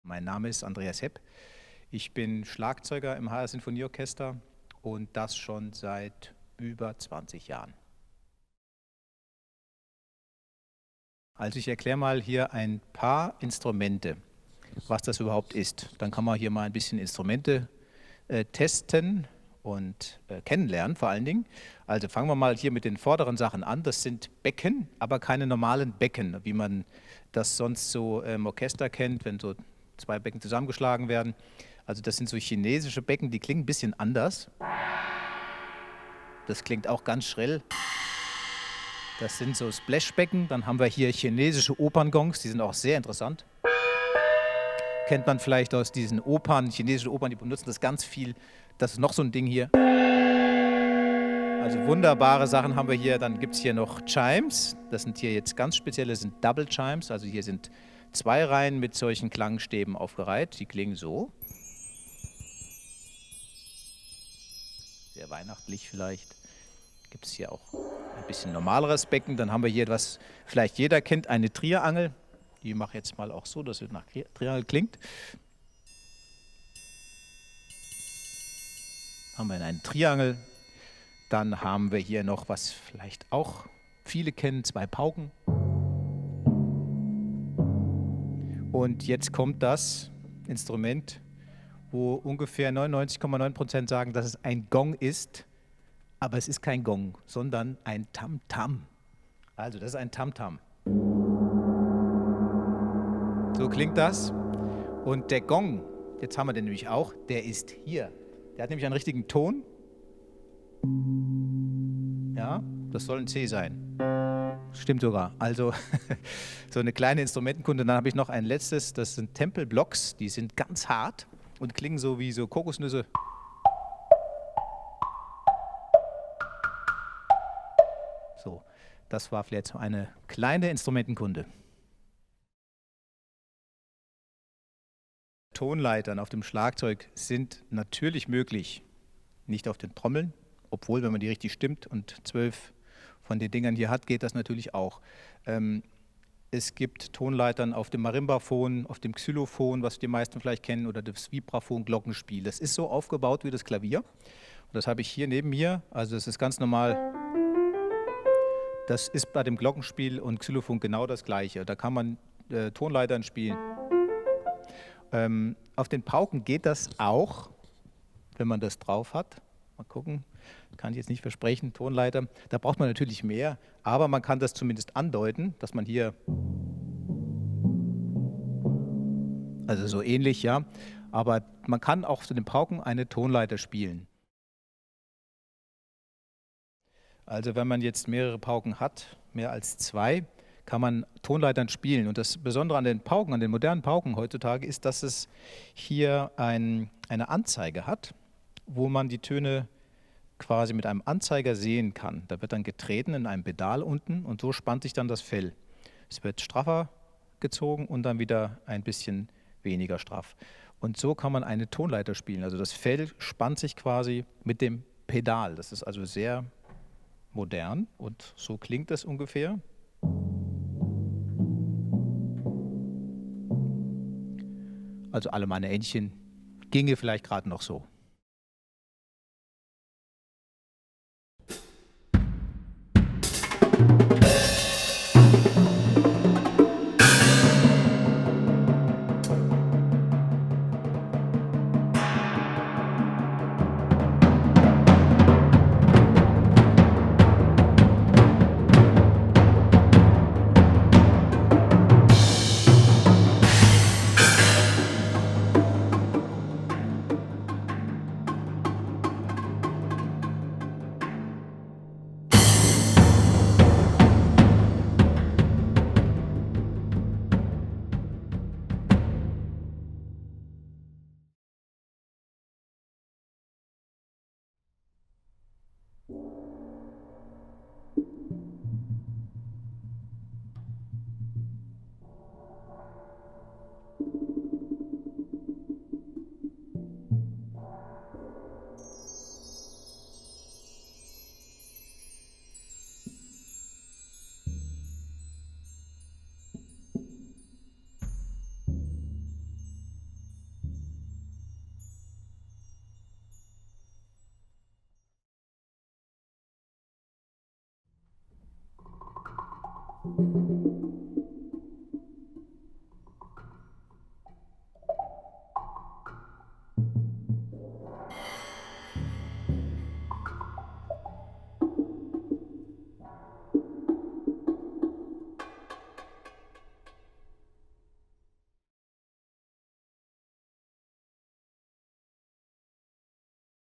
Mein Name ist Andreas Hepp. Ich bin Schlagzeuger im HR Sinfonieorchester und das schon seit über 20 Jahren. Also ich erkläre mal hier ein paar Instrumente, was das überhaupt ist. Dann kann man hier mal ein bisschen Instrumente testen und kennenlernen vor allen Dingen. Also fangen wir mal hier mit den vorderen Sachen an. Das sind Becken, aber keine normalen Becken, wie man das sonst so im Orchester kennt, wenn so zwei Becken zusammengeschlagen werden. Also das sind so chinesische Becken, die klingen ein bisschen anders. Das klingt auch ganz schrill. Das sind so Splashbecken. Dann haben wir hier chinesische Operngongs, die sind auch sehr interessant. Kennt man vielleicht aus diesen Opern, chinesische Opern, die benutzen das ganz viel. Das ist noch so ein Ding hier. Also wunderbare Sachen haben wir hier. Dann gibt es hier noch Chimes. Das sind hier jetzt ganz spezielle, das sind Double Chimes. Also hier sind zwei Reihen mit solchen Klangstäben aufgereiht. Die klingen so. Sehr weihnachtlich vielleicht. Gibt es hier auch ein bisschen normaleres Becken. Dann haben wir hier, was vielleicht jeder kennt, eine Triangel. Die mache ich jetzt mal auch so, dass es nach Triangel klingt. Haben wir einen Triangel. Dann haben wir hier noch, was vielleicht auch viele kennen, zwei Pauken. Und jetzt kommt das Instrument, wo ungefähr 99,9% sagen, dass es ein Gong ist. Aber es ist kein Gong, sondern ein Tam-Tam. Also das ist ein Tam-Tam. So klingt das. Und der Gong, jetzt haben wir den nämlich auch, der ist hier. Der hat nämlich einen richtigen Ton. Ja, das soll ein C sein. Stimmt sogar. Also so eine kleine Instrumentenkunde. Dann habe ich noch ein letztes, das sind Tempelblocks. Die sind ganz hart und klingen so wie so Kokosnüsse. So, das war vielleicht so eine kleine Instrumentenkunde. Tonleitern auf dem Schlagzeug sind natürlich möglich, nicht auf den Trommeln, obwohl, wenn man die richtig stimmt und 12 von den Dingern hier hat, geht das natürlich auch. Es gibt Tonleitern auf dem Marimbaphon, auf dem Xylophon, was die meisten vielleicht kennen, oder das Vibraphon, Glockenspiel. Das ist so aufgebaut wie das Klavier. Und das habe ich hier neben mir, also das ist ganz normal. Das ist bei dem Glockenspiel und Xylophon genau das Gleiche. Da kann man Tonleitern spielen. Auf den Pauken geht das auch, wenn man das drauf hat. Mal gucken, kann ich jetzt nicht versprechen, Tonleiter. Da braucht man natürlich mehr, aber man kann das zumindest andeuten, dass man hier, also so ähnlich, ja, aber man kann auch zu den Pauken eine Tonleiter spielen. Also wenn man jetzt mehrere Pauken hat, mehr als zwei, kann man Tonleitern spielen. Und das Besondere an den Pauken, an den modernen Pauken heutzutage, ist, dass es hier eine Anzeige hat, wo man die Töne quasi mit einem Anzeiger sehen kann. Da wird dann getreten in einem Pedal unten und so spannt sich dann das Fell. Es wird straffer gezogen und dann wieder ein bisschen weniger straff. Und so kann man eine Tonleiter spielen. Also das Fell spannt sich quasi mit dem Pedal. Das ist also sehr modern und so klingt es ungefähr. Also alle meine Entchen ginge vielleicht gerade noch so.